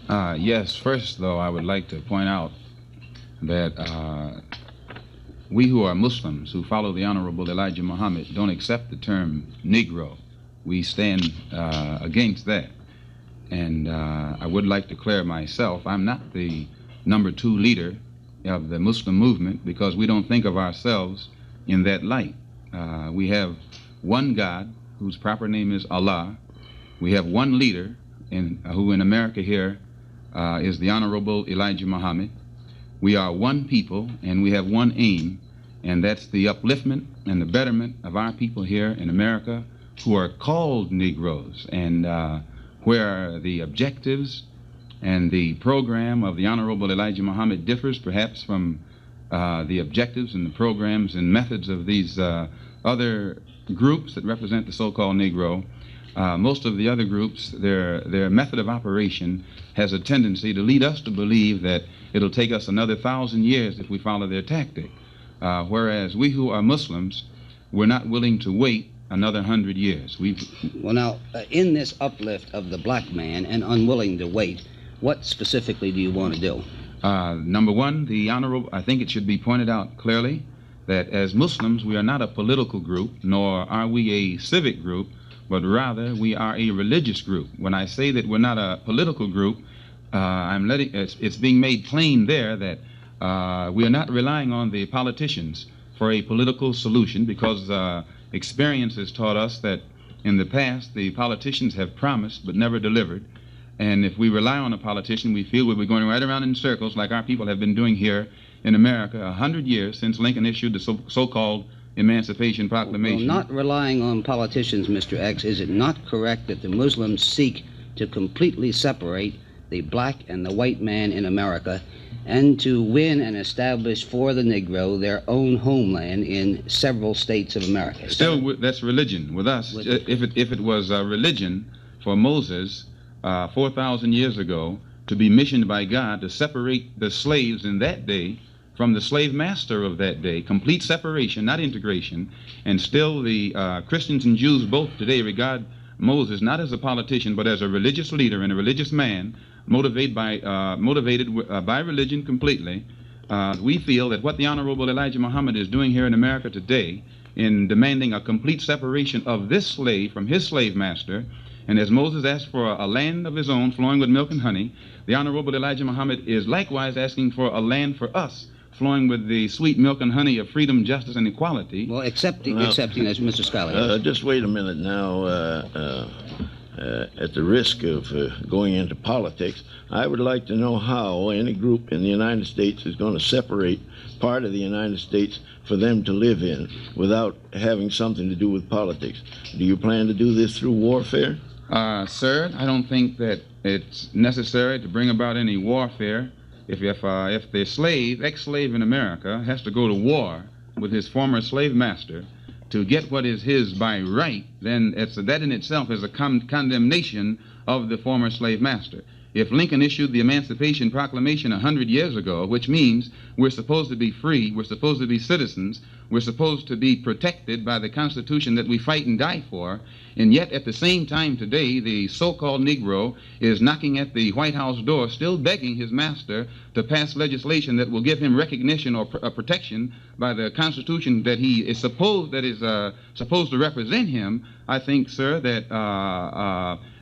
Yes, first, though, I would like to point out that we who are Muslims, who follow the Honorable Elijah Muhammad, don't accept the term Negro. We stand against that. And I would like to declare myself, I'm not the number 2 leader of the Muslim movement because we don't think of ourselves in that light. We have one God whose proper name is Allah. We have one leader who in America here is the Honorable Elijah Muhammad. We are one people and we have one aim, and that's the upliftment and the betterment of our people here in America who are called Negroes, and where the objectives and the program of the Honorable Elijah Muhammad differs perhaps from the objectives and the programs and methods of these other groups that represent the so-called Negro. Most of the other groups, their method of operation has a tendency to lead us to believe that it'll take us another 1,000 years if we follow their tactic. Whereas we who are Muslims, we're not willing to wait another 100 years. Well, now, in this uplift of the black man and unwilling to wait, what specifically do you want to do? Number one, I think it should be pointed out clearly that as Muslims, we are not a political group, nor are we a civic group, but rather we are a religious group. When I say that we're not a political group, it's being made plain there that we are not relying on the politicians for a political solution, because experience has taught us that in the past the politicians have promised but never delivered. And if we rely on a politician, we feel we'll be going right around in circles like our people have been doing here in America 100 years since Lincoln issued the so-called Emancipation Proclamation. Well, not relying on politicians, Mr. X, is it not correct that the Muslims seek to completely separate the black and the white man in America and to win and establish for the Negro their own homeland in several states of America? Still, that's religion. With us, if it was religion for Moses 4,000 years ago to be missioned by God to separate the slaves in that day from the slave master of that day, complete separation, not integration, and still the Christians and Jews both today regard Moses not as a politician but as a religious leader and a religious man motivated by religion completely. We feel that what the Honorable Elijah Muhammad is doing here in America today in demanding a complete separation of this slave from his slave master, and as Moses asked for a land of his own flowing with milk and honey, the Honorable Elijah Muhammad is likewise asking for a land for us flowing with the sweet milk and honey of freedom, justice, and equality. Well, accepting as Mr. Scholar. Just wait a minute now. At the risk of going into politics, I would like to know how any group in the United States is going to separate part of the United States for them to live in without having something to do with politics. Do you plan to do this through warfare? Sir, I don't think that it's necessary to bring about any warfare. If the ex-slave in America has to go to war with his former slave master to get what is his by right, then that in itself is a condemnation of the former slave master. If Lincoln issued the Emancipation Proclamation 100 years ago, which means we're supposed to be free, we're supposed to be citizens, we're supposed to be protected by the Constitution that we fight and die for, and yet at the same time today the so-called Negro is knocking at the White House door still begging his master to pass legislation that will give him recognition or protection by the Constitution that he is supposed to represent him, I think, sir, that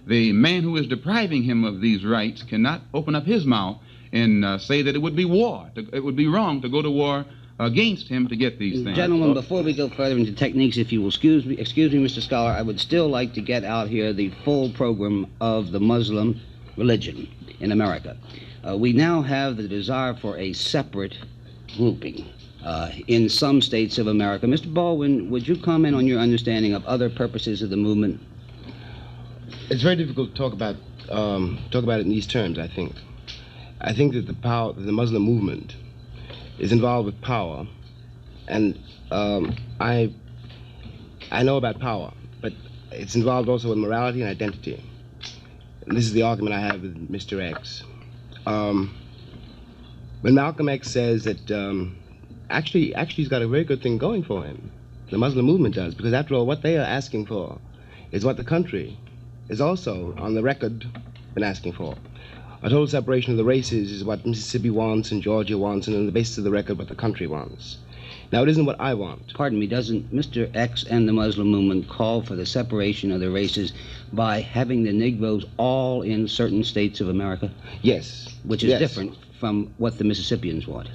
the man who is depriving him of these rights cannot open up his mouth and say that it would be war. It would be wrong to go to war against him to get these things. Gentlemen, before we go further into techniques, if you will excuse me, Mr. Scholar, I would still like to get out here the full program of the Muslim religion in America. We now have the desire for a separate grouping in some states of America. Mr. Baldwin, would you comment on your understanding of other purposes of the movement? It's very difficult to talk about it in these terms, I think. I think that the Muslim movement is involved with power, and I know about power, but it's involved also with morality and identity. And this is the argument I have with Mr. X. When Malcolm X says that actually he's got a very good thing going for him, the Muslim movement does, because after all, what they are asking for is what the country is also on the record been asking for. A total separation of the races is what Mississippi wants and Georgia wants, and on the basis of the record, what the country wants. Now, it isn't what I want. Pardon me, doesn't Mr. X and the Muslim movement call for the separation of the races by having the Negroes all in certain states of America? Yes. Which is different from what the Mississippians want.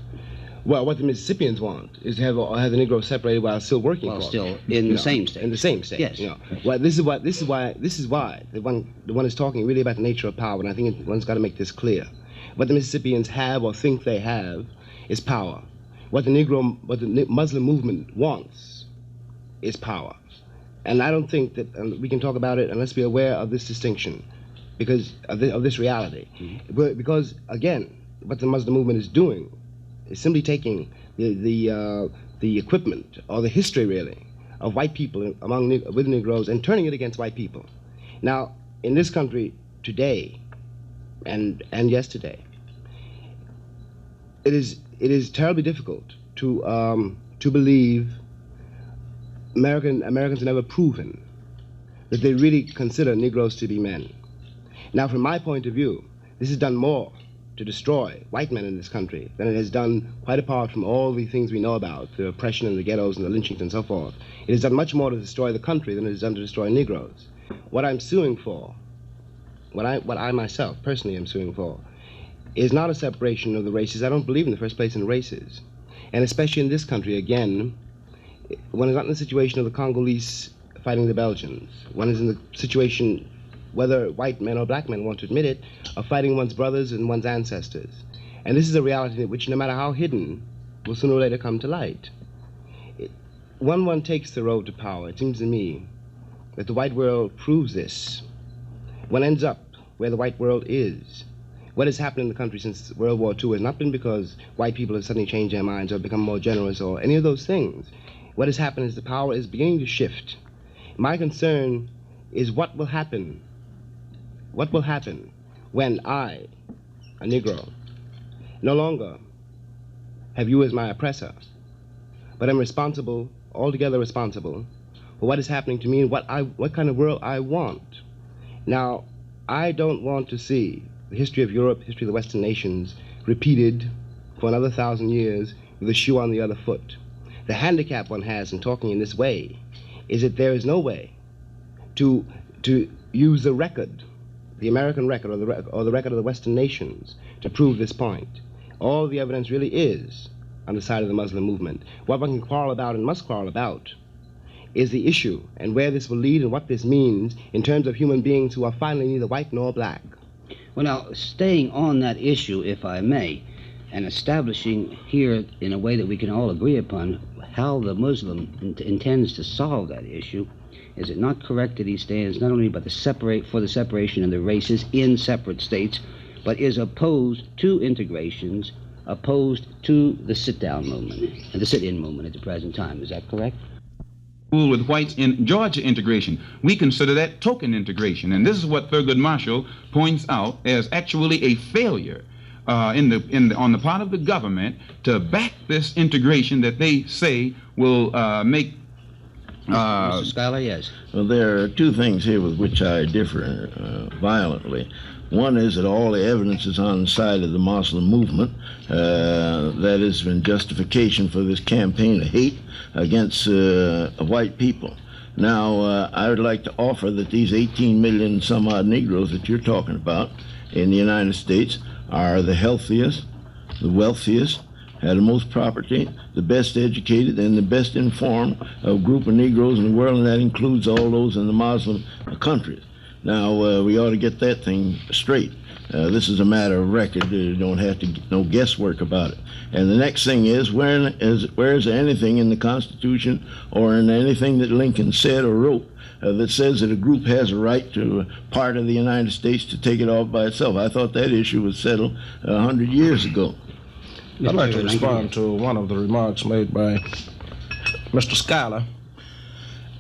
Well, what the Mississippians want is to have the Negroes separated while still working. Well, still in the same state. In the same state. Yes. Well, this is why the one is talking really about the nature of power, and I think one's got to make this clear. What the Mississippians have or think they have is power. What the Muslim movement wants is power, and I don't think that we can talk about it unless we're aware of this distinction, because of this reality. Mm-hmm. Because again, what the Muslim movement is doing is simply taking the equipment or the history really of white people with Negroes and turning it against white people. Now, in this country today and yesterday, it is terribly difficult to believe Americans have never proven that they really consider Negroes to be men. Now, from my point of view, this has done more to destroy white men in this country than it has done, quite apart from all the things we know about, the oppression and the ghettos and the lynchings and so forth. It has done much more to destroy the country than it has done to destroy Negroes. What I'm suing for, what I myself personally am suing for, is not a separation of the races. I don't believe in the first place in races. And especially in this country, again, one is not in the situation of the Congolese fighting the Belgians. One is in the situation, whether white men or black men want to admit it, of fighting one's brothers and one's ancestors. And this is a reality which, no matter how hidden, will sooner or later come to light. When one takes the road to power, it seems to me that the white world proves this. One ends up where the white world is. What has happened in the country since World War II has not been because white people have suddenly changed their minds or become more generous or any of those things. What has happened is the power is beginning to shift. My concern is what will happen. What will happen when I, a Negro, no longer have you as my oppressor, but am responsible, altogether responsible, for what is happening to me and what kind of world I want. Now, I don't want to see the history of Europe, history of the Western nations, repeated for another 1,000 years with a shoe on the other foot. The handicap one has in talking in this way is that there is no way to use the record, the American record or the record of the Western nations to prove this point. All the evidence really is on the side of the Muslim movement. What one can quarrel about and must quarrel about is the issue and where this will lead and what this means in terms of human beings who are finally neither white nor black. Well, now, staying on that issue, if I may, and establishing here in a way that we can all agree upon how the Muslim intends to solve that issue, is it not correct that he stands not only for the separation of the races in separate states, but is opposed to integrations, opposed to the sit-down movement, and the sit-in movement at the present time? Is that correct? With whites in Georgia integration. We consider that token integration, and this is what Thurgood Marshall points out as actually a failure on the part of the government to back this integration that they say will make. Mr. Schuyler, yes. Well, there are two things here with which I differ violently. One is that all the evidence is on the side of the Muslim movement. That is in justification for this campaign of hate against white people. Now, I would like to offer that these 18 million some odd Negroes that you're talking about in the United States are the healthiest, the wealthiest, have the most property, the best educated, and the best informed group of Negroes in the world, and that includes all those in the Muslim countries. Now, we ought to get that thing straight. This is a matter of record. You don't have to get no guesswork about it. And the next thing is, where is there anything in the Constitution or in anything that Lincoln said or wrote that says that a group has a right to part of the United States to take it off by itself? I thought that issue was settled 100 years ago. I'd like to respond to one of the remarks made by Mr. Schuyler.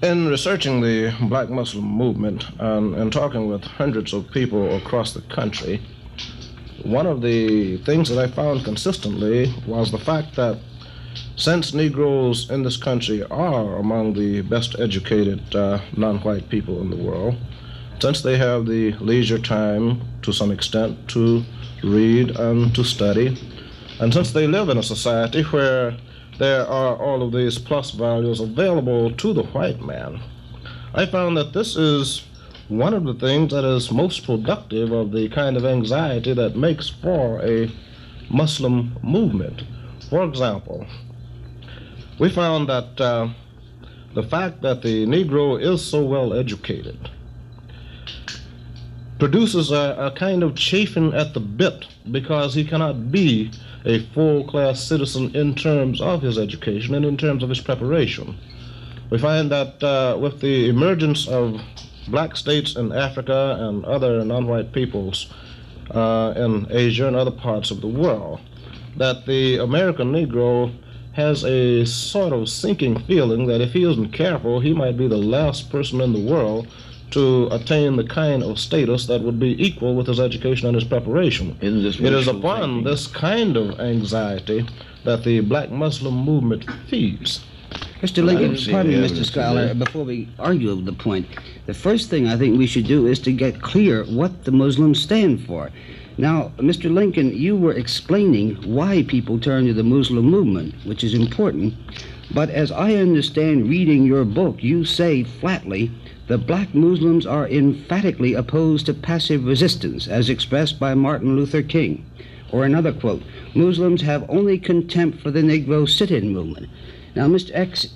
In researching the black Muslim movement and talking with hundreds of people across the country, one of the things that I found consistently was the fact that since Negroes in this country are among the best educated non-white people in the world, since they have the leisure time to some extent to read and to study. And since they live in a society where there are all of these plus values available to the white man, I found that this is one of the things that is most productive of the kind of anxiety that makes for a Muslim movement. For example, we found that the fact that the Negro is so well educated produces a kind of chafing at the bit, because he cannot be a full-class citizen in terms of his education and in terms of his preparation. We find that with the emergence of black states in Africa and other non-white peoples in Asia and other parts of the world, that the American Negro has a sort of sinking feeling that if he isn't careful, he might be the last person in the world to attain the kind of status that would be equal with his education and his preparation. It is upon this kind of anxiety that the black Muslim movement feeds. Mr. Lincoln, pardon me, Mr. Scholar, before we argue over the point, the first thing I think we should do is to get clear what the Muslims stand for. Now, Mr. Lincoln, you were explaining why people turn to the Muslim movement, which is important, but as I understand reading your book, you say flatly the black Muslims are emphatically opposed to passive resistance, as expressed by Martin Luther King. Or another quote, Muslims have only contempt for the Negro sit-in movement. Now, Mr. X,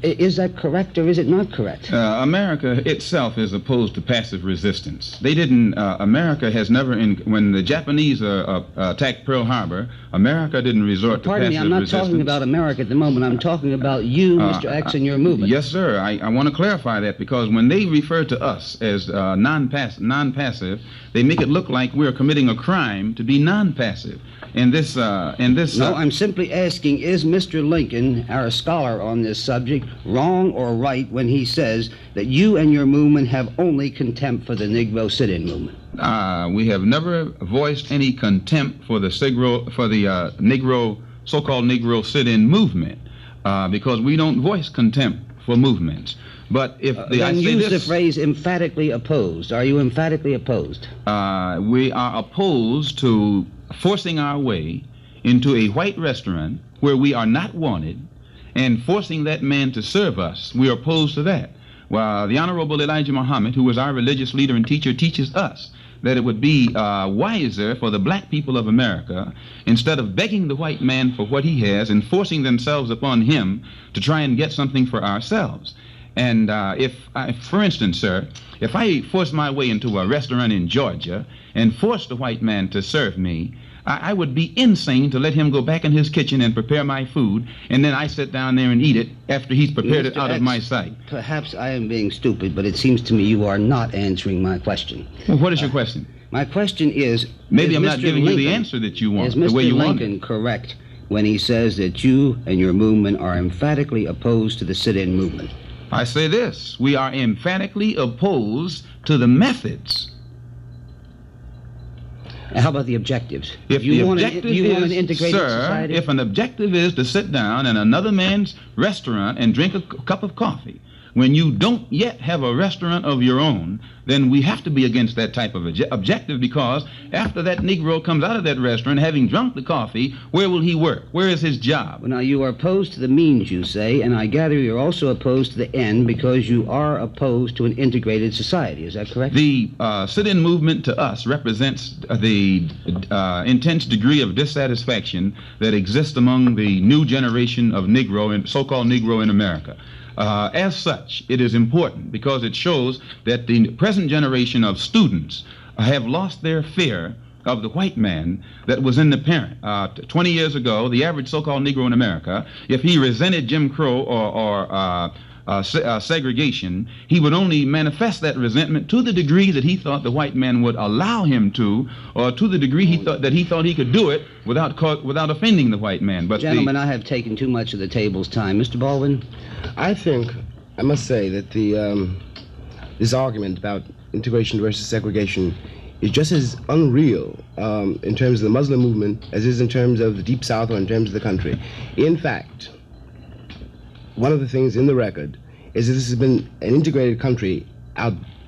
is that correct or is it not correct? America itself is opposed to passive resistance. They didn't, America has never, when the Japanese attacked Pearl Harbor, America didn't resort to passive resistance. Pardon me, I'm not talking about America at the moment. I'm talking about you, Mr. X, and your movement. Yes, sir. I want to clarify that, because when they refer to us as non-passive, they make it look like we're committing a crime to be non-passive. No, I'm simply asking, is Mr. Lincoln, our scholar on this subject, wrong or right when he says that you and your movement have only contempt for the Negro sit-in movement? We have never voiced any contempt for the Negro, so-called Negro sit-in movement, because we don't voice contempt for movements. But if then use the phrase emphatically opposed. Are you emphatically opposed? We are opposed to forcing our way into a white restaurant where we are not wanted and forcing that man to serve us. We are opposed to that. Well, the Honorable Elijah Muhammad, who was our religious leader and teacher, teaches us that it would be wiser for the black people of America, instead of begging the white man for what he has and forcing themselves upon him, to try and get something for ourselves. And for instance, sir, if I force my way into a restaurant in Georgia and force the white man to serve me, I would be insane to let him go back in his kitchen and prepare my food, and then I sit down there and eat it after he's prepared it out of my sight. Perhaps I am being stupid, but it seems to me you are not answering my question. Well, what is your question? My question is... Maybe I'm not giving you the answer that you want, the way you want it. Is Mr. Lincoln correct when he says that you and your movement are emphatically opposed to the sit-in movement? I say this: we are emphatically opposed to the methods. How about the objectives? If you the want objective an integrated society? If an objective is to sit down in another man's restaurant and drink a cup of coffee, when you don't yet have a restaurant of your own, then we have to be against that type of objective, because after that Negro comes out of that restaurant, having drunk the coffee, where will he work? Where is his job? Well, now, you are opposed to the means, you say, and I gather you're also opposed to the end because you are opposed to an integrated society. Is that correct? The sit-in movement to us represents the intense degree of dissatisfaction that exists among the new generation of Negro, and so-called Negro in America. As such, it is important because it shows that the present generation of students have lost their fear of the white man that was in the parent. 20 years ago, the average so-called Negro in America, if he resented Jim Crow or segregation, he would only manifest that resentment to the degree that he thought the white man would allow him to, or to the degree he thought he could do it without offending the white man. But gentlemen, I have taken too much of the table's time. Mr. Baldwin? I must say that this argument about integration versus segregation is just as unreal in terms of the Muslim movement as it is in terms of the Deep South or in terms of the country. In fact, one of the things in the record is that this has been an integrated country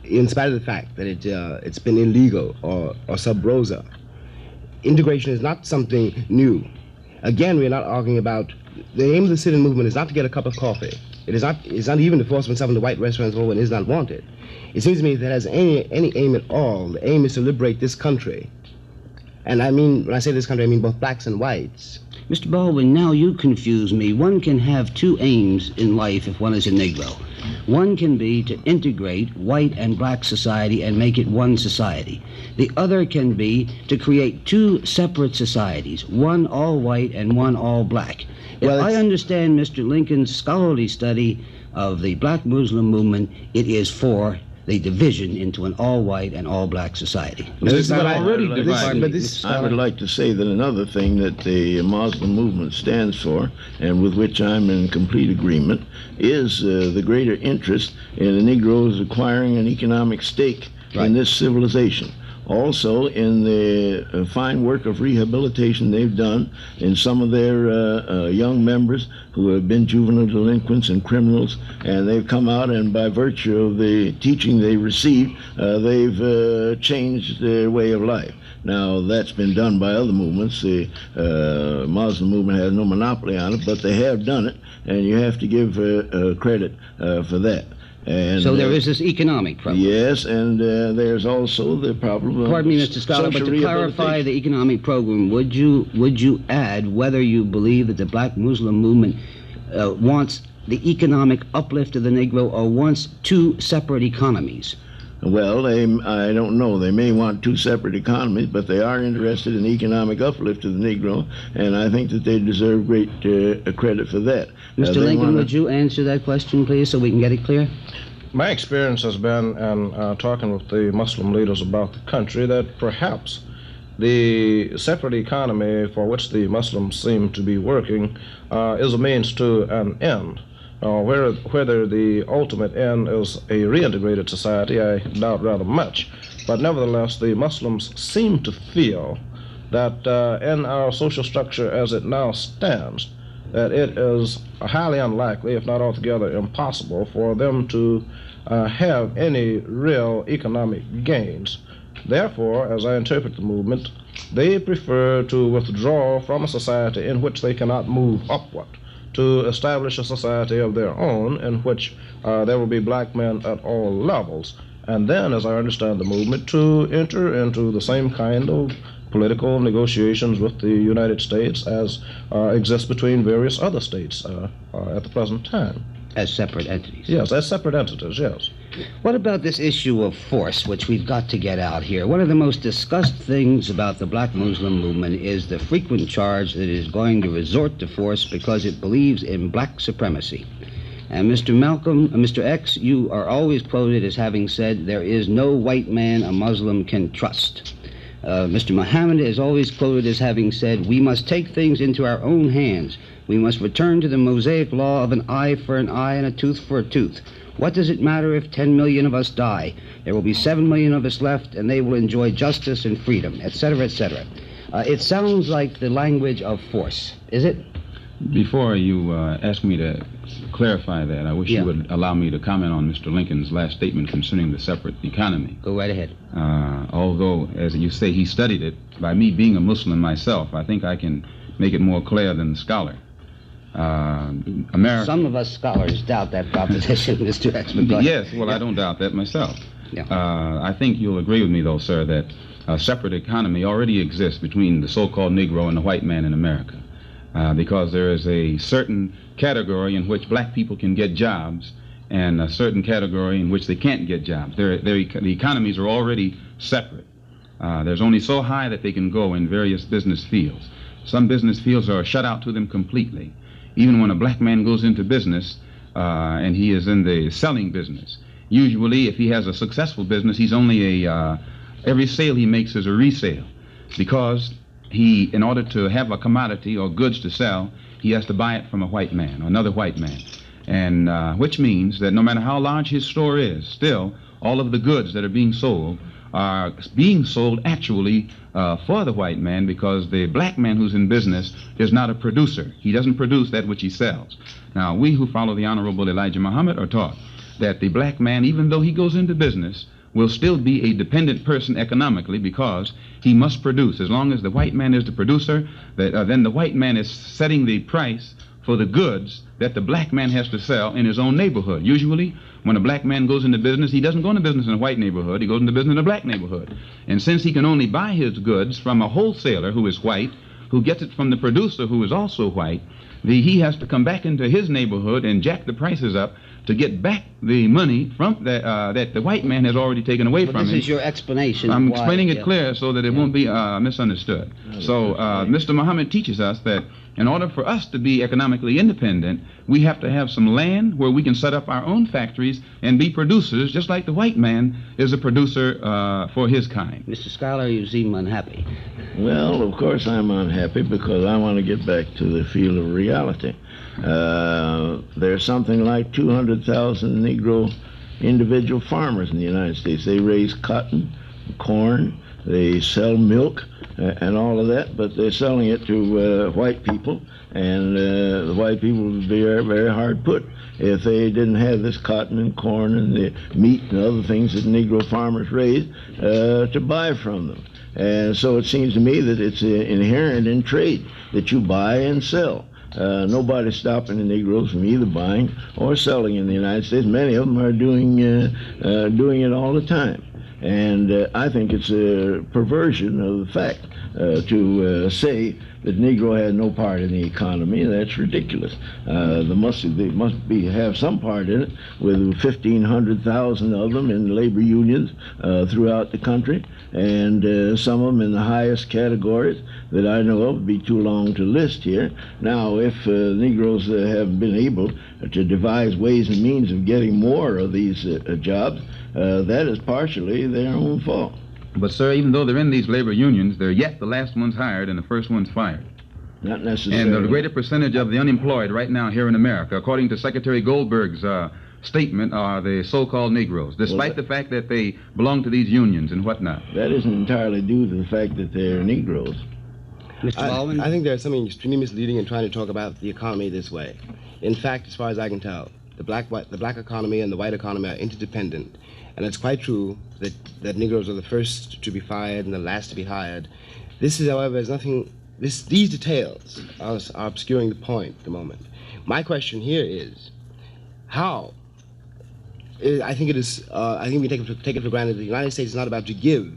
in spite of the fact that it's been illegal or sub rosa. integration is not something new. Again, we're not arguing about, the aim of the sit-in movement is not to get a cup of coffee. It's not even to force oneself into white restaurants when it is not wanted. It seems to me if it has any aim at all, the aim is to liberate this country. And I mean, when I say this country, I mean both blacks and whites. Mr. Baldwin, now you confuse me. One can have two aims in life if one is a Negro. One can be to integrate white and black society and make it one society. The other can be to create two separate societies, one all white and one all black. Well, if I understand Mr. Lincoln's scholarly study of the black Muslim movement, it is for the division into an all-white and all-black society. I would like to say that another thing that the Muslim movement stands for, and with which I'm in complete agreement, is the greater interest in the Negroes acquiring an economic stake in this civilization. Also, in the fine work of rehabilitation they've done in some of their young members who have been juvenile delinquents and criminals, and they've come out and by virtue of the teaching they received, they've changed their way of life. Now, that's been done by other movements. The Muslim movement has no monopoly on it, but they have done it, and you have to give credit for that. And, so there is this economic problem. Yes, and there's also the problem of Pardon me, Mr. Scholar, but to clarify the economic program, would you add whether you believe that the black Muslim movement wants the economic uplift of the Negro or wants two separate economies? Well, I don't know. They may want two separate economies, but they are interested in the economic uplift of the Negro, and I think that they deserve great credit for that. Mr. Lincoln, would you answer that question, please, so we can get it clear? My experience has been in talking with the Muslim leaders about the country that perhaps the separate economy for which the Muslims seem to be working is a means to an end. Whether the ultimate end is a reintegrated society, I doubt rather much. But nevertheless, the Muslims seem to feel that in our social structure as it now stands, that it is highly unlikely, if not altogether impossible, for them to have any real economic gains. Therefore, as I interpret the movement, they prefer to withdraw from a society in which they cannot move upward, to establish a society of their own in which there will be black men at all levels, and then, as I understand the movement, to enter into the same kind of political negotiations with the United States as exists between various other states at the present time. As separate entities? Yes, as separate entities, yes. What about this issue of force, which we've got to get out here? One of the most discussed things about the black Muslim movement is the frequent charge that it is going to resort to force because it believes in black supremacy. And Mr. X, you are always quoted as having said, there is no white man a Muslim can trust. Mr. Muhammad is always quoted as having said, we must take things into our own hands. We must return to the Mosaic law of an eye for an eye and a tooth for a tooth. What does it matter if 10 million of us die? There will be 7 million of us left, and they will enjoy justice and freedom, etc., etc. It sounds like the language of force, is it? Before you ask me to clarify that, I wish you would allow me to comment on Mr. Lincoln's last statement concerning the separate economy. Go right ahead. Although, as you say, he studied it, by me being a Muslim myself, I think I can make it more clear than the scholar. Some of us scholars doubt that proposition, Mr. X. Yes, well, I don't doubt that myself. Yeah. I think you'll agree with me, though, sir, that a separate economy already exists between the so-called Negro and the white man in America. Because there is a certain category in which black people can get jobs and a certain category in which they can't get jobs. The economies are already separate. There's only so high that they can go in various business fields. Some business fields are shut out to them completely. Even when a black man goes into business and he is in the selling business, usually if he has a successful business, he's only every sale he makes is a resale, because he, in order to have a commodity or goods to sell, he has to buy it from a white man or another white man. And which means that no matter how large his store is, still all of the goods that are being sold actually for the white man, because the black man who's in business is not a producer. He doesn't produce that which he sells. Now, we who follow the Honorable Elijah Muhammad are taught that the black man, even though he goes into business, will still be a dependent person economically because he must produce. As long as the white man is the producer, then the white man is setting the price for the goods that the black man has to sell in his own neighborhood. Usually, when a black man goes into business, he doesn't go into business in a white neighborhood, he goes into business in a black neighborhood. And since he can only buy his goods from a wholesaler who is white, who gets it from the producer who is also white, he has to come back into his neighborhood and jack the prices up to get back the money from that the white man has already taken away from him. This is your explanation. I'm explaining it clear so that it won't be misunderstood. So Mr. Muhammad teaches us that in order for us to be economically independent, we have to have some land where we can set up our own factories and be producers, just like the white man is a producer for his kind. Mr. Schuyler, you seem unhappy. Well, of course I'm unhappy because I want to get back to the field of reality. There's something like 200,000 Negro individual farmers in the United States. They raise cotton, corn, they sell milk, and all of that, but they're selling it to white people, and the white people would be very, very hard put if they didn't have this cotton and corn and the meat and other things that Negro farmers raise to buy from them. And so it seems to me that it's inherent in trade that you buy and sell. Nobody's stopping the Negroes from either buying or selling in the United States. Many of them are doing it all the time. And I think it's a perversion of the fact to say that Negro had no part in the economy. That's ridiculous. They must have some part in it, with 1,500,000 of them in labor unions throughout the country, and some of them in the highest categories that I know of. Would be too long to list here. Now, if Negroes have been able to devise ways and means of getting more of these jobs, that is partially their own fault. But, sir, even though they're in these labor unions, they're yet the last ones hired and the first ones fired. Not necessarily. And the greater percentage of the unemployed right now here in America, according to Secretary Goldberg's statement, are the so-called Negroes, despite the fact that they belong to these unions and whatnot. That isn't entirely due to the fact that they're Negroes. Mr. Baldwin? I think there's something extremely misleading in trying to talk about the economy this way. In fact, as far as I can tell, the black economy and the white economy are interdependent. And it's quite true that Negroes are the first to be fired and the last to be hired. This is, however, is nothing. These details are obscuring the point at the moment. My question here is, how? I think it is. I think we take it for granted that the United States is not about to give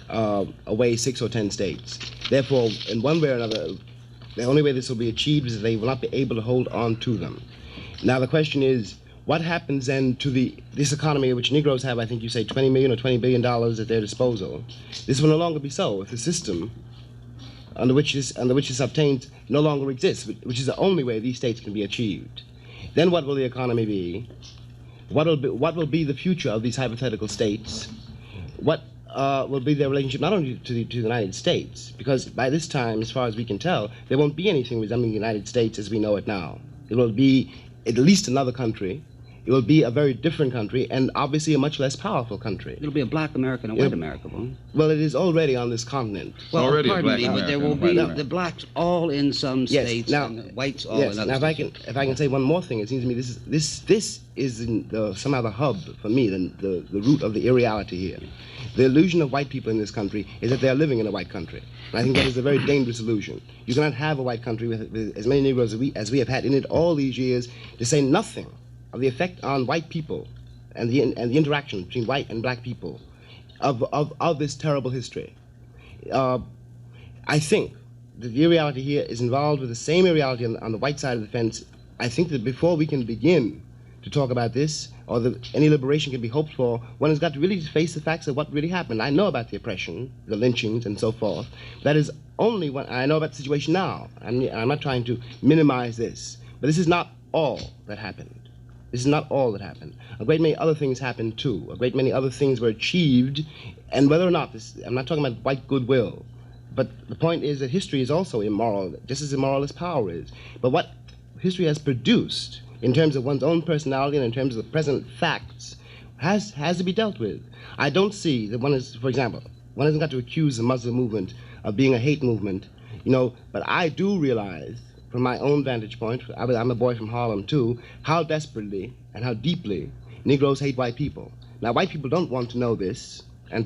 away 6 or 10 states. Therefore, in one way or another, the only way this will be achieved is that they will not be able to hold on to them. Now, the question is, what happens then to this economy, which Negroes have, I think you say, $20 million or $20 billion at their disposal? This will no longer be so if the system under which this obtained no longer exists, which is the only way these states can be achieved. Then what will the economy be? What will be the future of these hypothetical states? What will be their relationship not only to the United States, because by this time, as far as we can tell, there won't be anything resembling the United States as we know it now. It will be at least another country. It will be a very different country, and obviously a much less powerful country. It'll be a black America and a white America, won't it? Well, it is already on this continent. Well, already pardon a black me, America but there will and a white be America. the blacks all in some states now, and the whites all in other now states. if I can say one more thing, it seems to me this is somehow the hub for me, the root of the irreality here. The illusion of white people in this country is that they are living in a white country. And I think that is a very dangerous illusion. You cannot have a white country with as many Negroes as we have had in it all these years, to say nothing of the effect on white people and the interaction between white and black people of this terrible history. I think that the irreality here is involved with the same irreality on the white side of the fence. I think that before we can begin to talk about this, or any liberation can be hoped for, one has got to really face the facts of what really happened. I know about the oppression, the lynchings, and so forth. That is only when I know about the situation now. I'm not trying to minimize this, but this is not all that happened. This is not all that happened. A great many other things happened too. A great many other things were achieved, and whether or not I'm not talking about white goodwill, but the point is that history is also immoral, just as immoral as power is. But what history has produced in terms of one's own personality and in terms of the present facts has to be dealt with. I don't see that one is, for example, one hasn't got to accuse the Muslim movement of being a hate movement, but I do realize from my own vantage point, I'm a boy from Harlem too, how desperately and how deeply Negroes hate white people. Now, white people don't want to know this and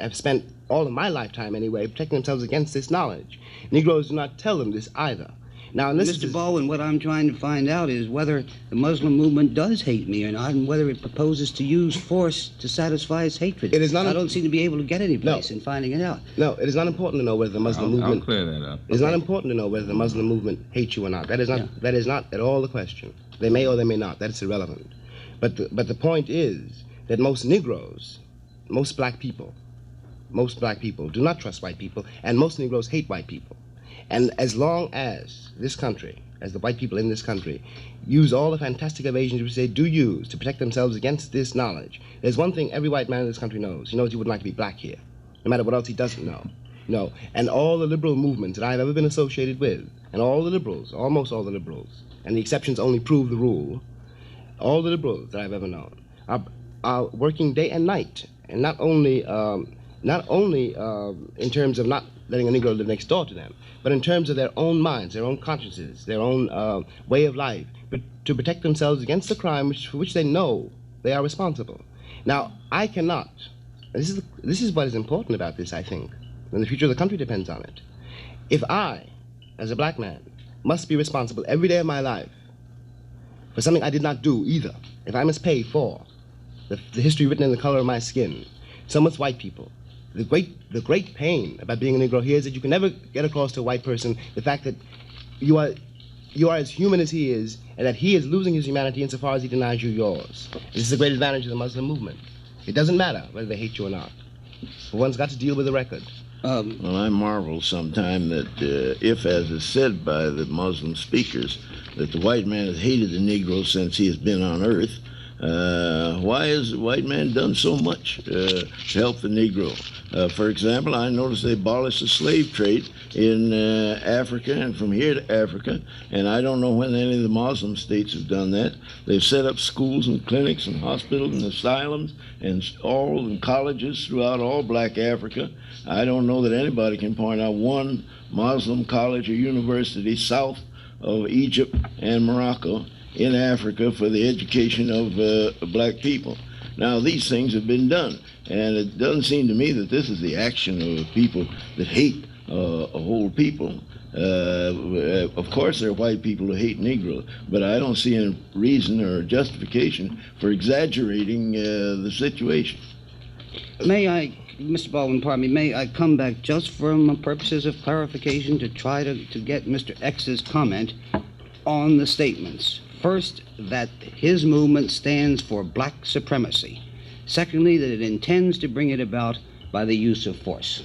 have spent all of my lifetime anyway protecting themselves against this knowledge. Negroes do not tell them this either. Now, Mr. Baldwin, what I'm trying to find out is whether the Muslim movement does hate me or not, and whether it proposes to use force to satisfy its hatred. It is not. I don't seem to be able to get any place in finding it out. No, it is not important to know whether the Muslim movement. I'll clear that up. It is not important to know whether the Muslim movement hates you or not. That is not. That is not at all the question. They may or they may not. That's irrelevant. But the point is that most Negroes, most black people do not trust white people, and most Negroes hate white people. And as long as this country, as the white people in this country, use all the fantastic evasions which they do use to protect themselves against this knowledge, there's one thing every white man in this country knows. He knows he wouldn't like to be black here, no matter what else he doesn't know. No. And all the liberal movements that I've ever been associated with, and all the liberals, almost all the liberals, and the exceptions only prove the rule, all the liberals that I've ever known are working day and night, and not only in terms of not letting a Negro live next door to them, but in terms of their own minds, their own consciences, their own way of life, but to protect themselves against the crime for which they know they are responsible. Now, I cannot. This is what is important about this, I think, and the future of the country depends on it. If I, as a black man, must be responsible every day of my life for something I did not do either, if I must pay for the history written in the color of my skin, so must white people. The great pain about being a Negro here is that you can never get across to a white person the fact that you are as human as he is, and that he is losing his humanity insofar as he denies you yours. This is the great advantage of the Muslim movement. It doesn't matter whether they hate you or not. But one's got to deal with the record. Well, I marvel sometime that if, as is said by the Muslim speakers, that the white man has hated the Negro since he has been on earth, why has the white man done so much to help the Negro? For example, I noticed they abolished the slave trade in Africa and from here to Africa, and I don't know when any of the Muslim states have done that. They've set up schools and clinics and hospitals and asylums and colleges throughout all black Africa. I don't know that anybody can point out one Muslim college or university south of Egypt and Morocco in Africa for the education of black people. Now, these things have been done, and it doesn't seem to me that this is the action of people that hate a whole people. Of course, there are white people who hate Negroes, but I don't see any reason or justification for exaggerating the situation. May I, Mr. Baldwin, pardon me, may I come back just for purposes of clarification to try to get Mr. X's comment on the statements? First, that his movement stands for black supremacy. Secondly, that it intends to bring it about by the use of force.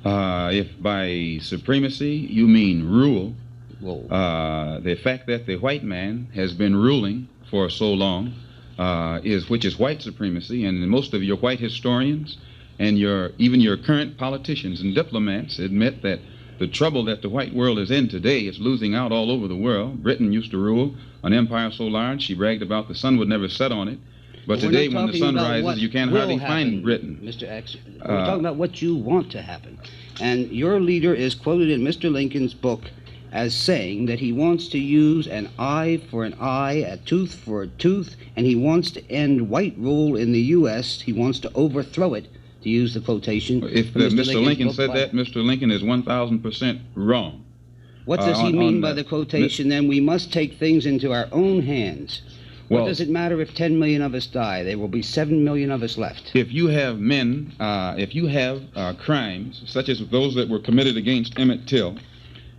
If by supremacy you mean rule, the fact that the white man has been ruling for so long, which is white supremacy, and most of your white historians and even your current politicians and diplomats admit that the trouble that the white world is in today is losing out all over the world. Britain used to rule an empire so large she bragged about the sun would never set on it. But today, when the sun rises, you can hardly find Britain. Mr. X, we're talking about what you want to happen. And your leader is quoted in Mr. Lincoln's book as saying that he wants to use an eye for an eye, a tooth for a tooth, and he wants to end white rule in the U.S. He wants to overthrow it, to use the quotation. If Mr. Lincoln said that, Mr. Lincoln is 1,000% wrong. What does he mean by the quotation, then? We must take things into our own hands. What does it matter if 10 million of us die? There will be 7 million of us left. If you have crimes, such as those that were committed against Emmett Till,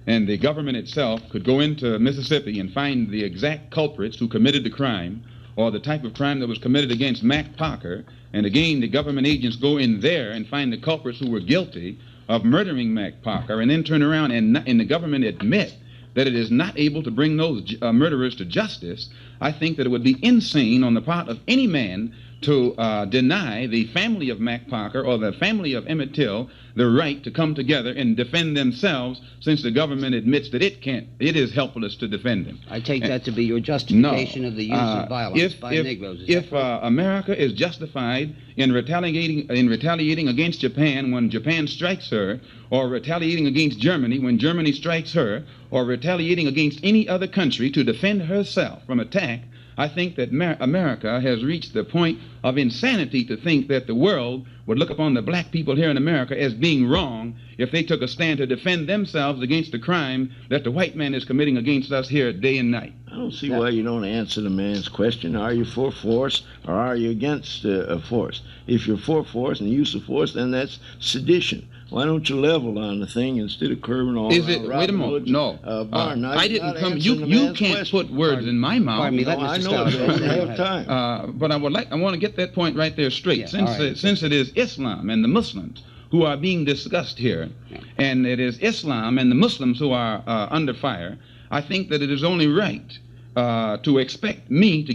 and the government itself could go into Mississippi and find the exact culprits who committed the crime, or the type of crime that was committed against Mac Parker, and again the government agents go in there and find the culprits who were guilty of murdering Mac Parker, and then turn around and the government admit that it is not able to bring those murderers to justice, I think that it would be insane on the part of any man to deny the family of Mac Parker or the family of Emmett Till the right to come together and defend themselves, since the government admits that it can't. It is helpless to defend them. I take that to be your justification of the use of violence by Negroes. If America is justified in retaliating against Japan when Japan strikes her, or retaliating against Germany when Germany strikes her, or retaliating against any other country to defend herself from attack, I think that America has reached the point of insanity to think that the world would look upon the black people here in America as being wrong if they took a stand to defend themselves against the crime that the white man is committing against us here day and night. I don't see why you don't answer the man's question. Are you for force or are you against force? If you're for force and the use of force, then that's sedition. Why don't you level on the thing instead of curving all Is around it? Wait a moment. No. I didn't come. You can't put words in my mouth. Pardon me, let No, I Mr. know Scholar it. I have time. But I want to get that point right there straight. Yeah, Since all right. since it is Islam and the Muslims who are being discussed here, and it is Islam and the Muslims who are under fire, I think that it is only right to expect me to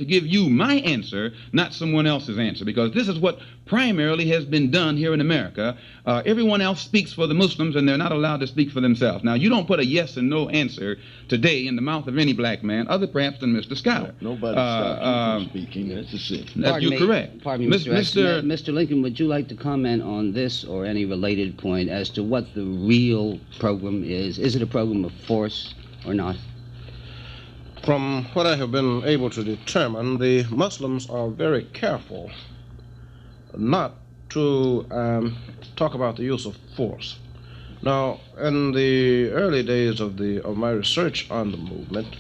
give you my answer, not someone else's answer, because this is what primarily has been done here in America. Everyone else speaks for the Muslims, and they're not allowed to speak for themselves. Now, you don't put a yes and no answer today in the mouth of any black man, other perhaps than Mr. Scholar. Nobody stops you from speaking. That's the sin. You're correct. Pardon me, Mr. Lincoln, would you like to comment on this or any related point as to what the real program is? Is it a program of force or not? From what I have been able to determine, the Muslims are very careful not to talk about the use of force. Now, in the early days of my research on the movement,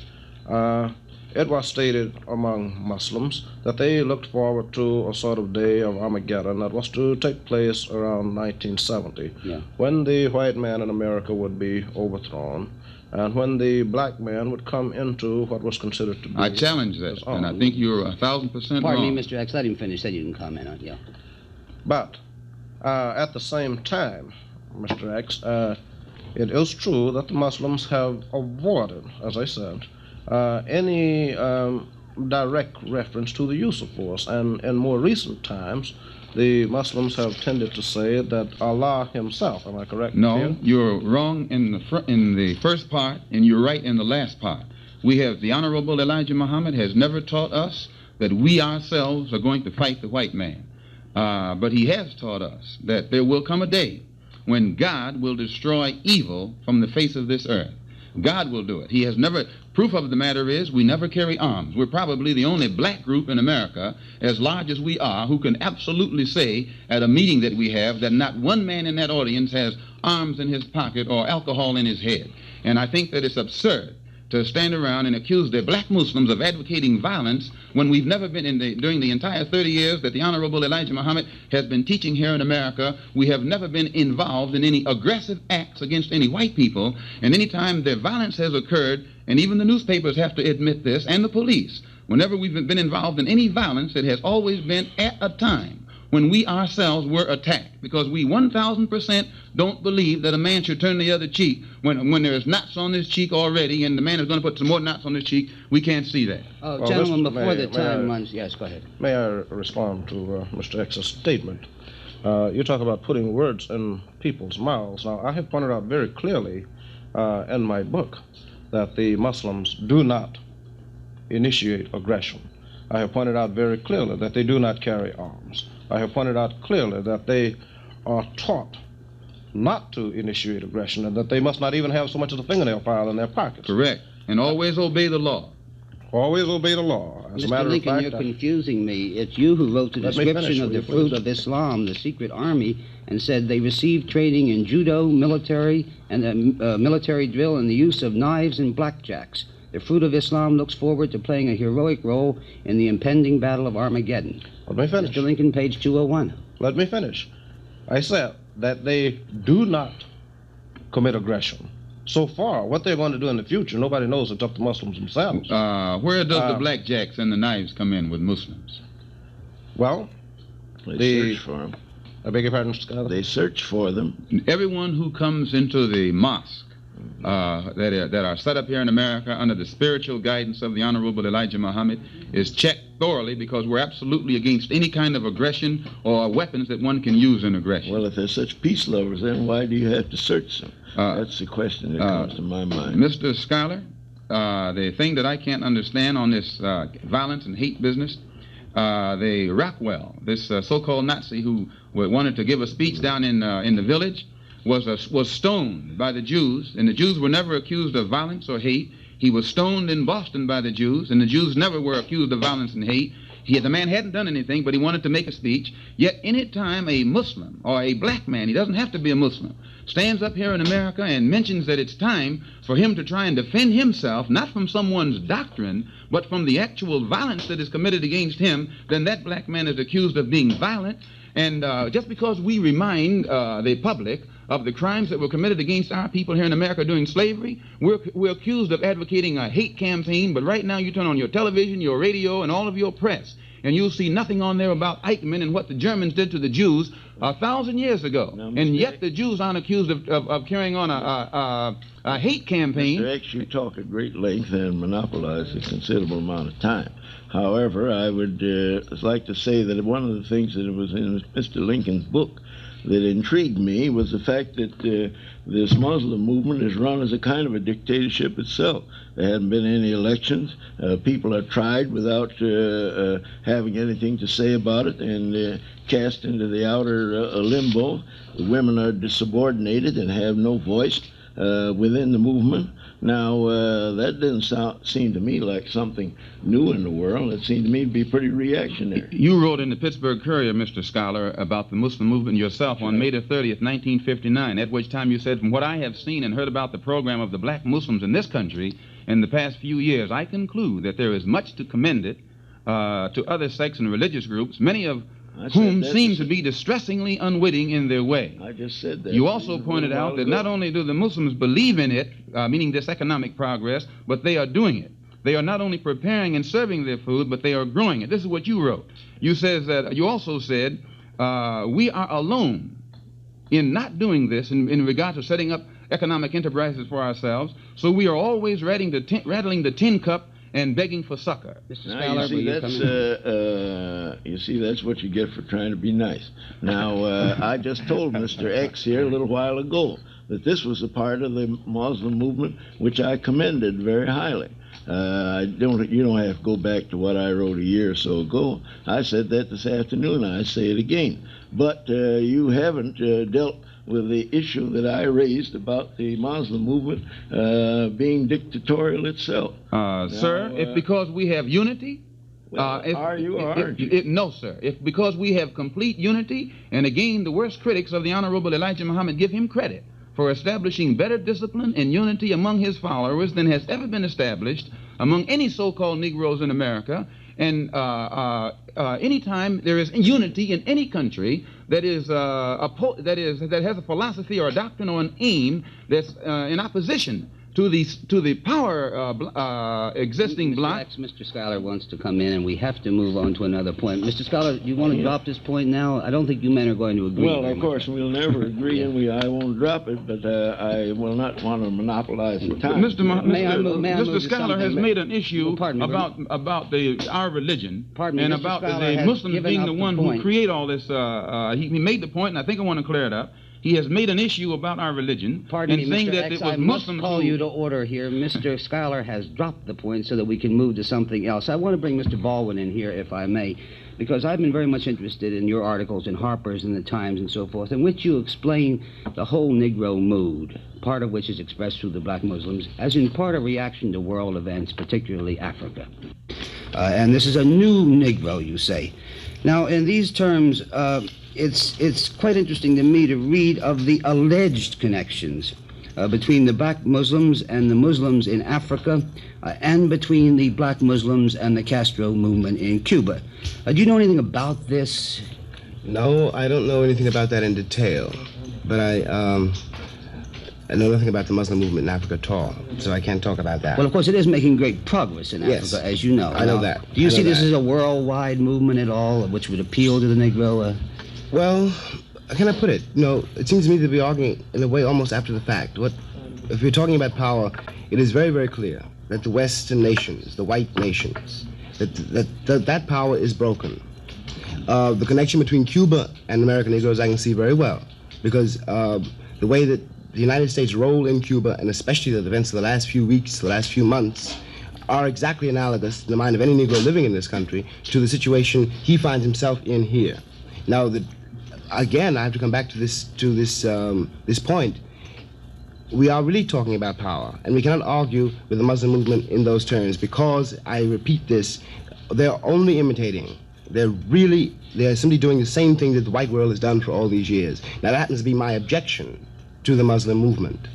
it was stated among Muslims that they looked forward to a sort of day of Armageddon that was to take place around 1970, when the white man in America would be overthrown, and when the black man would come into what was considered to be... I challenge that, and I think you're 1,000% wrong. Pardon me, Mr. X, let him finish, then you can comment on it, yeah. But at the same time, Mr. X, it is true that the Muslims have avoided, as I said, any direct reference to the use of force. And in more recent times, the Muslims have tended to say that Allah himself, am I correct? No, here? you're wrong in the first part, and you're right in the last part. The Honorable Elijah Muhammad has never taught us that we ourselves are going to fight the white man. But he has taught us that there will come a day when God will destroy evil from the face of this earth. God will do it. He has never... Proof of the matter is we never carry arms. We're probably the only black group in America, as large as we are, who can absolutely say at a meeting that we have that not one man in that audience has arms in his pocket or alcohol in his head. And I think that it's absurd to stand around and accuse the black Muslims of advocating violence when we've never been during the entire 30 years that the Honorable Elijah Muhammad has been teaching here in America, we have never been involved in any aggressive acts against any white people. And any time the violence has occurred, and even the newspapers have to admit this, and the police, whenever we've been involved in any violence, it has always been at a time when we ourselves were attacked, because we 1,000% don't believe that a man should turn the other cheek when there's knots on his cheek already and the man is going to put some more knots on his cheek. We can't see that. Well, gentlemen, before the time runs... Yes, go ahead. May I respond to Mr. X's statement? You talk about putting words in people's mouths. Now, I have pointed out very clearly in my book that the Muslims do not initiate aggression. I have pointed out very clearly that they do not carry arms. I have pointed out clearly that they are taught not to initiate aggression and that they must not even have so much as a fingernail file in their pockets. Correct. And always obey the law. Always obey the law. As a Mr. matter Lincoln, of fact, you're confusing me. It's you who wrote the description of the fruit of Islam, the secret army, and said they received training in judo, military, and military drill and the use of knives and blackjacks. The fruit of Islam looks forward to playing a heroic role in the impending battle of Armageddon. Let me finish. Mr. Lincoln, page 201. Let me finish. I said that they do not commit aggression. So far, what they're going to do in the future, nobody knows except the Muslims themselves. Where does the blackjacks and the knives come in with Muslims? Well, They search for them. I beg your pardon, Mr. Scholar? They search for them. Everyone who comes into the mosque that are set up here in America under the spiritual guidance of the Honorable Elijah Muhammad is checked thoroughly, because we're absolutely against any kind of aggression or weapons that one can use in aggression. Well, if they're such peace lovers, then why do you have to search them? That's the question that comes to my mind. Mr. Scholar, the thing that I can't understand on this violence and hate business, the Rockwell, this so-called Nazi who wanted to give a speech down in the village, was stoned by the Jews, and the Jews were never accused of violence or hate. He was stoned in Boston by the Jews, and the Jews never were accused of violence and hate. The man hadn't done anything, but he wanted to make a speech. Yet any time a Muslim or a black man, he doesn't have to be a Muslim, stands up here in America and mentions that it's time for him to try and defend himself, not from someone's doctrine, but from the actual violence that is committed against him, then that black man is accused of being violent. And just because we remind the public of the crimes that were committed against our people here in America during slavery, we're accused of advocating a hate campaign. But right now you turn on your television, your radio, and all of your press, and you'll see nothing on there about Eichmann and what the Germans did to the Jews 1,000 years ago. Now, and yet the Jews aren't accused of carrying on a hate campaign. Mr. X, you talk at great length and monopolize a considerable amount of time. However, I would like to say that one of the things that was in Mr. Lincoln's book that intrigued me was the fact that this Muslim movement is run as a kind of a dictatorship itself. There haven't been any elections. People are tried without having anything to say about it and cast into the outer limbo. The women are subordinated and have no voice within the movement. Now, that didn't seem to me like something new in the world. It seemed to me to be pretty reactionary. You wrote in the Pittsburgh Courier, Mr. Scholar, about the Muslim movement yourself on May the 30th, 1959, at which time you said, from what I have seen and heard about the program of the black Muslims in this country in the past few years, I conclude that there is much to commend it to other sects and religious groups, many of whom seem to be distressingly unwitting in their way. I just said that. You also pointed out that not only do the Muslims believe in it, meaning this economic progress, but they are doing it. They are not only preparing and serving their food, but they are growing it. This is what you wrote. You also said, we are alone in not doing this in regard to setting up economic enterprises for ourselves, so we are always rattling the tin cup and begging for succor. Mr. Now, Scholar, you see, that's what you get for trying to be nice. Now, I just told Mr. X here a little while ago that this was a part of the Muslim movement which I commended very highly. You don't have to go back to what I wrote a year or so ago. I said that this afternoon. I say it again. But you haven't dealt with the issue that I raised about the Muslim movement being dictatorial itself. Sir, if because we have unity, are you or aren't you? No, sir. If because we have complete unity, and again, the worst critics of the Honorable Elijah Muhammad give him credit for establishing better discipline and unity among his followers than has ever been established among any so-called Negroes in America. And anytime there is unity in any country that has a philosophy or a doctrine or an aim that's in opposition to the power existing bloc. Mr. Scholar wants to come in, and we have to move on to another point. Mr. Scholar, do you want to drop this point now? I don't think you men are going to agree. Well, of course, we'll never agree, and I won't drop it, but I will not want to monopolize the time. Mr. Scholar has made an issue about our religion and about the Muslims being the one who create all this. He made the point, and I think I want to clear it up. He has made an issue about our religion. Pardon me, saying Mr. that X, it was I Muslims must call you to order here. Mr. Scholar has dropped the point so that we can move to something else. I want to bring Mr. Baldwin in here, if I may, because I've been very much interested in your articles in Harper's and the Times and so forth, in which you explain the whole Negro mood, part of which is expressed through the black Muslims, as in part a reaction to world events, particularly Africa. And this is a new Negro, you say. Now, in these terms, it's quite interesting to me to read of the alleged connections between the black Muslims and the Muslims in Africa and between the black Muslims and the Castro movement in Cuba. Do you know anything about this? No, I don't know anything about that in detail, but I know nothing about the Muslim movement in Africa at all, so I can't talk about that. Well, of course, it is making great progress in Africa, as you know. I know that. Do you see this as a worldwide movement at all, which would appeal to the Negro? Well, how can I put it? It seems to me to be arguing in a way almost after the fact. If you're talking about power, it is very, very clear that the Western nations, the white nations, that power is broken. The connection between Cuba and American Negroes I can see very well, because the way that the United States' role in Cuba, and especially the events of the last few weeks, the last few months, are exactly analogous in the mind of any Negro living in this country to the situation he finds himself in here. Now, again, I have to come back to this point. we are really talking about power, and we cannot argue with the Muslim movement in those terms because, I repeat this, they're only imitating. They're simply doing the same thing that the white world has done for all these years. Now, that happens to be my objection to the Muslim movement.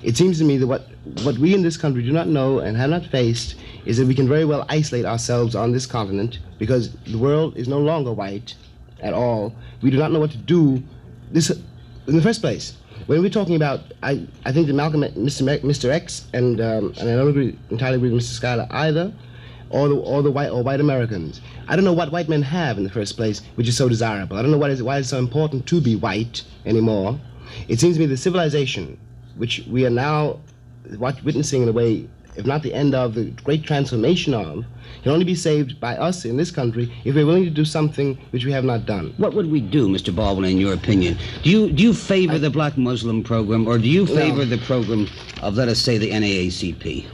It seems to me that what we in this country do not know and have not faced is that we can very well isolate ourselves on this continent because the world is no longer white at all. We do not know what to do. This, in the first place, when we're talking about, I think that Malcolm, Mr. X, and I don't entirely agree with Mr. Schuyler either, or white Americans. I don't know what white men have in the first place, which is so desirable. I don't know why it's so important to be white anymore. It seems to me the civilization, which we are now witnessing in a way, if not the end of, the great transformation of, can only be saved by us in this country if we're willing to do something which we have not done. What would we do, Mr. Baldwin, in your opinion? Do you favor the black Muslim program, or do you favor the program of, let us say, the NAACP?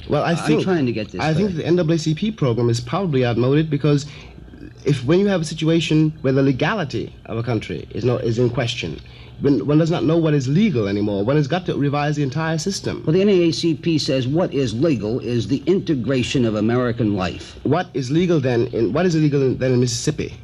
Well, I'm trying to get this. I think the NAACP program is probably outmoded because when you have a situation where the legality of a country is in question, when one does not know what is legal anymore, one has got to revise the entire system. Well, the NAACP says what is legal is the integration of American life. What is legal then in Mississippi?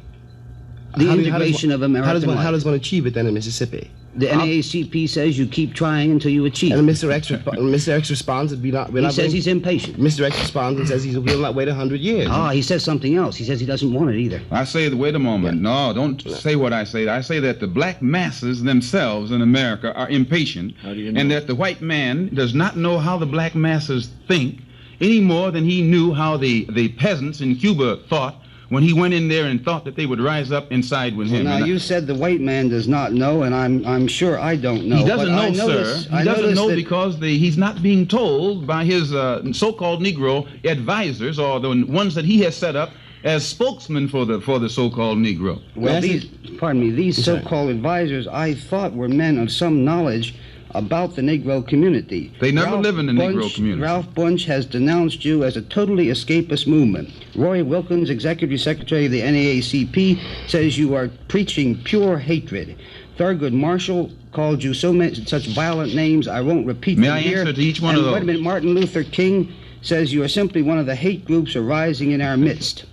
The integration of American life. How does one achieve it then in Mississippi? The NAACP says you keep trying until you achieve it. And Mr. X responds that he says he's impatient. Mr. X responds and says he will not wait 100 years. He says something else. He says he doesn't want it either. I say, wait a moment. No, don't say what I say. I say that the black masses themselves in America are impatient, and that the white man does not know how the black masses think any more than he knew how the peasants in Cuba thought when he went in there and thought that they would rise up inside with him. Now, you said the white man does not know, and I'm sure I don't know. He doesn't know, sir. He doesn't know because he's not being told by his so-called Negro advisors, or the ones that he has set up as spokesmen for the so-called Negro. Well, these so-called advisors, I thought were men of some knowledge about the Negro community. They never live in the Negro community. Ralph Bunche has denounced you as a totally escapist movement. Roy Wilkins, Executive Secretary of the NAACP, says you are preaching pure hatred. Thurgood Marshall called you such violent names I won't repeat them here. May I answer to each one of those? Wait a minute, Martin Luther King says you are simply one of the hate groups arising in our midst.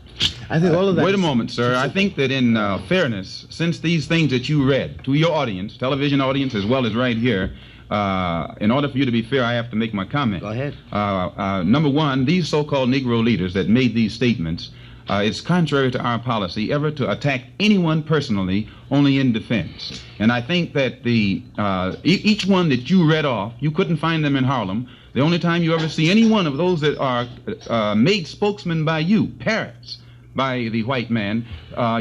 I think all of that. Wait a moment, sir. I think that in fairness, since these things that you read to your audience, television audience as well as right here, in order for you to be fair, I have to make my comment. Go ahead. Number one, these so-called Negro leaders that made these statements, it's contrary to our policy ever to attack anyone personally, only in defense. And I think that each one that you read off, you couldn't find them in Harlem. The only time you ever see any one of those that are made spokesmen by you, parrots, by the white man,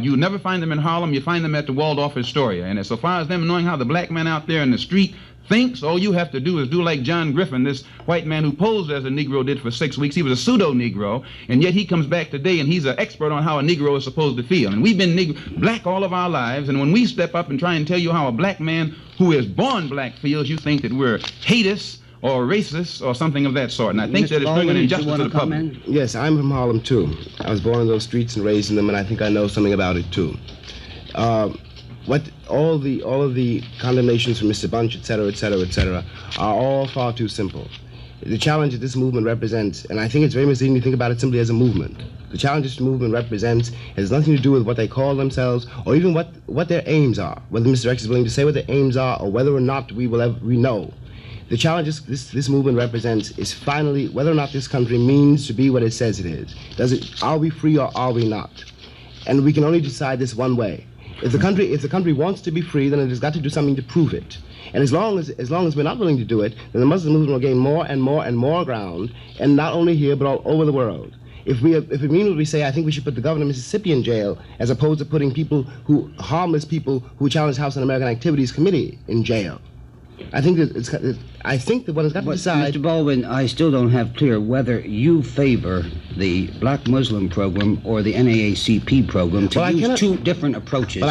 you never find them in Harlem. You find them at the Waldorf Astoria. And so far as them knowing how the black man out there in the street thinks, all you have to do is do like John Griffin, this white man who posed as a Negro did for 6 weeks. He was a pseudo-Negro, and yet he comes back today and he's an expert on how a Negro is supposed to feel. And we've been black all of our lives, and when we step up and try and tell you how a black man who is born black feels, you think that we're haters or racist or something of that sort. And I think that it's doing an injustice to the public. Yes, I'm from Harlem, too. I was born in those streets and raised in them, and I think I know something about it, too. All of the condemnations from Mr. Bunche, et cetera, are all far too simple. The challenge that this movement represents, and I think it's very misleading to think about it simply as a movement. The challenge this movement represents has nothing to do with what they call themselves, or even what their aims are. Whether Mr. X is willing to say what their aims are, or whether or not we know. The challenge this movement represents is finally whether or not this country means to be what it says it is. Are we free or are we not? And we can only decide this one way. If the country wants to be free, then it has got to do something to prove it. And as long as we're not willing to do it, then the Muslim movement will gain more and more and more ground, and not only here but all over the world. If we mean what we say, I think we should put the governor of Mississippi in jail, as opposed to putting harmless people who challenge House Un-American Activities Committee in jail. I think that one has got to decide. Mr. Baldwin, I still don't have clear whether you favor the black Muslim program or the NAACP program to use two different approaches. But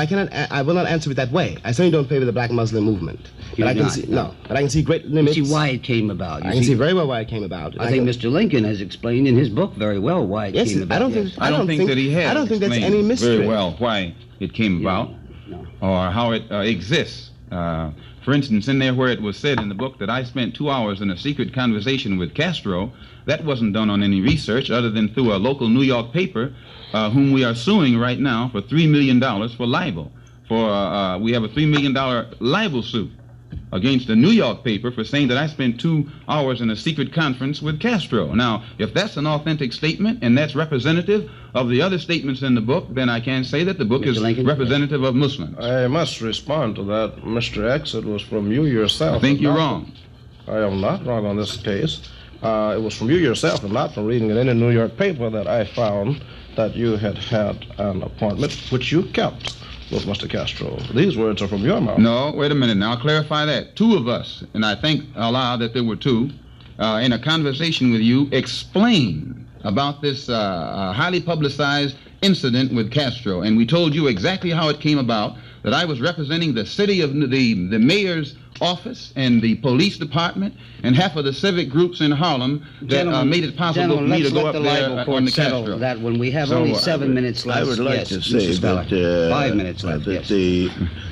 I will not answer it that way. I certainly don't favor the black Muslim movement. But I can see great limits. You see why it came about. I can see very well why it came about. I think Mr. Lincoln has explained in his book very well why it came about. I don't think that he has. I don't think that's any mystery. Very well why it came about, or how it exists. For instance, in there where it was said in the book that I spent 2 hours in a secret conversation with Castro, that wasn't done on any research other than through a local New York paper, whom we are suing right now for $3 million for libel. We have a $3 million libel suit against a New York paper for saying that I spent 2 hours in a secret conference with Castro. Now, if that's an authentic statement and that's representative of the other statements in the book, then I can say that the book is representative of Muslims. I must respond to that, Mr. X. It was from you yourself. I think you're wrong. I am not wrong on this case. It was from you yourself and not from reading in any New York paper that I found that you had an appointment which you kept with Mr. Castro. These words are from your mouth. No, wait a minute now. I'll clarify that. 2 of us, and I thank Allah that there were 2, in a conversation with you, explained about this highly publicized incident with Castro. And we told you exactly how it came about, that I was representing the city of the mayor's office and the police department and half of the civic groups in Harlem that made it possible for me to go up there on the Castro. That when we have only 7 minutes left. I would like to say that 5 minutes left. That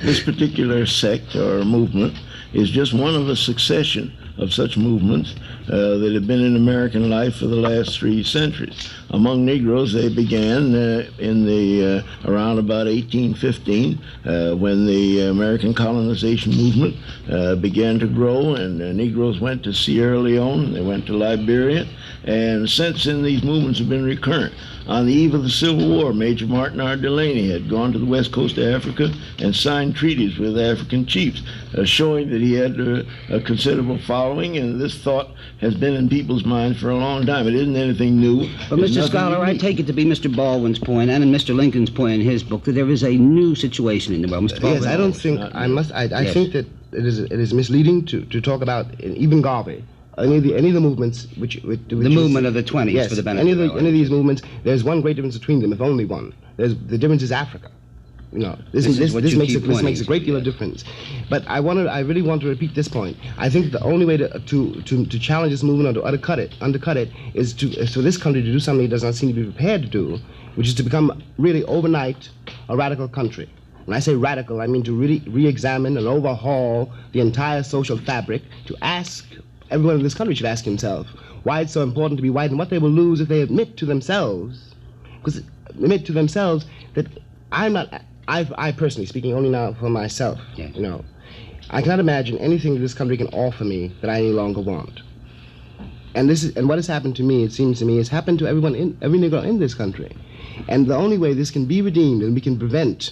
this particular sect or movement is just one of a succession of such movements that have been in American life for the last 3 centuries. Among Negroes, they began around about 1815 when the American colonization movement began to grow, and Negroes went to Sierra Leone, they went to Liberia, and since then these movements have been recurrent. On the eve of the Civil War, Major Martin R. Delaney had gone to the west coast of Africa and signed treaties with African chiefs, showing that he had a considerable following, and this thought has been in people's minds for a long time. It isn't anything new. But Mr. Scholar, I take it to be Mr. Baldwin's point and in Mr. Lincoln's point in his book that there is a new situation in the world. Mr. Baldwin? Yes, I don't think, I think that it is misleading to talk about even Garvey. Any of the movements which the movement of the 20s, yes, for the benefit any of these movements, there's one great difference between them, if only one. The difference is Africa. You know, this makes a great deal of difference. But I really want to repeat this point. I think the only way to challenge this movement or to undercut it is for this country to do something it does not seem to be prepared to do, which is to become really overnight a radical country. When I say radical, I mean to really re-examine and overhaul the entire social fabric, to ask. Everyone in this country should ask himself why it's so important to be white and what they will lose if they admit to themselves, that I'm not, I personally, speaking only now for myself, you know, I cannot imagine anything that this country can offer me that I any longer want. And what has happened to me, it seems to me, has happened to every Negro in this country. And the only way this can be redeemed and we can prevent,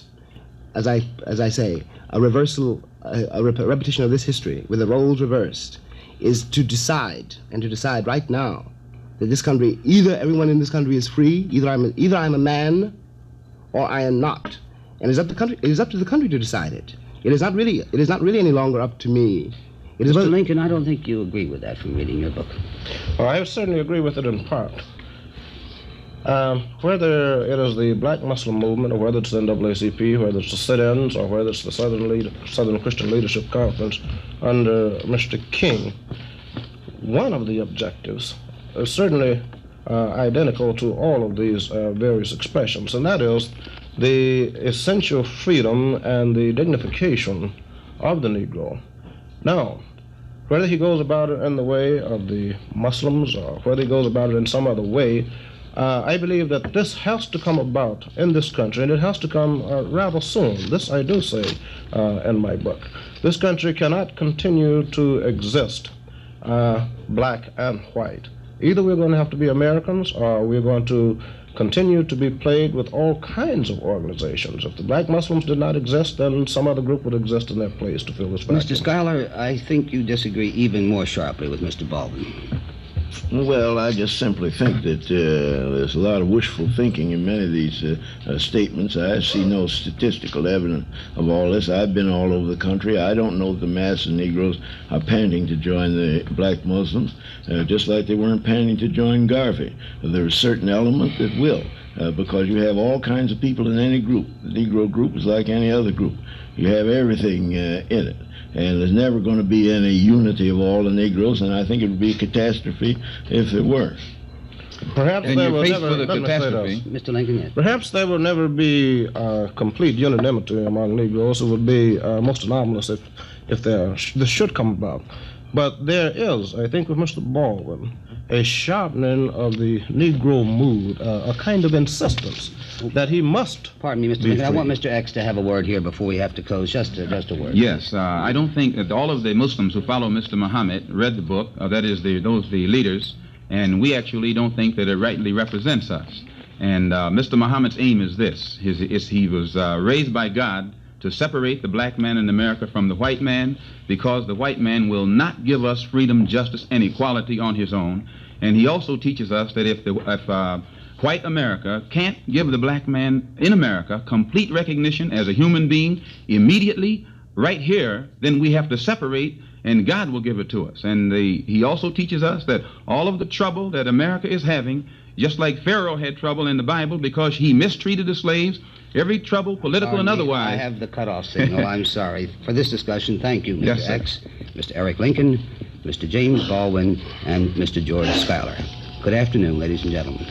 as I say, a reversal, a repetition of this history with the roles reversed, is to decide right now that this country, either everyone in this country is free, either I'm a man or I am not. And it is up to the country to decide it. It is not really any longer up to me. Mr. Lincoln, I don't think you agree with that from reading your book. Well, I certainly agree with it in part. Whether it is the Black Muslim movement, or whether it's the NAACP, whether it's the sit-ins, or whether it's the Southern Christian Leadership Conference under Mr. King, one of the objectives is certainly identical to all of these various expressions, and that is the essential freedom and the dignification of the Negro. Now, whether he goes about it in the way of the Muslims or whether he goes about it in some other way, I believe that this has to come about in this country, and it has to come rather soon. This I do say in my book. This country cannot continue to exist black and white. Either we're going to have to be Americans or we're going to continue to be plagued with all kinds of organizations. If the Black Muslims did not exist, then some other group would exist in their place to fill this vacuum. Mr. Schuyler, I think you disagree even more sharply with Mr. Baldwin. Well, I just simply think that there's a lot of wishful thinking in many of these statements. I see no statistical evidence of all this. I've been all over the country. I don't know the mass of Negroes are panting to join the Black Muslims, just like they weren't panting to join Garvey. There's a certain element that will, because you have all kinds of people in any group. The Negro group is like any other group. You have everything in it. And there's never going to be any unity of all the Negroes, and I think it would be a catastrophe if there were. Perhaps And there you're will faced never, with a let me say catastrophe. this. Mr. Lincoln, yes. Perhaps there will never be complete unanimity among Negroes. It would be most anomalous if this should come about. But there is, I think, with Mr. Baldwin, a sharpening of the Negro mood, a kind of insistence that he must. Pardon me, Mr. be Lincoln. I free. want Mr. X to have a word here before we have to close. Just a word. Yes, I don't think that all of the Muslims who follow Mr. Muhammad read the book, that is, the leaders, and we actually don't think that it rightly represents us. And Mr. Muhammad's aim is this. He was raised by God to separate the black man in America from the white man, because the white man will not give us freedom, justice, and equality on his own. And he also teaches us that if white America can't give the black man in America complete recognition as a human being immediately, right here, then we have to separate, and God will give it to us. And he also teaches us that all of the trouble that America is having, just like Pharaoh had trouble in the Bible because he mistreated the slaves, every trouble, political and otherwise. I have the cutoff signal. I'm sorry. For this discussion, thank you, Mr. Yes, sir. X, Mr. Eric Lincoln, Mr. James Baldwin, and Mr. George Schuyler. Good afternoon, ladies and gentlemen.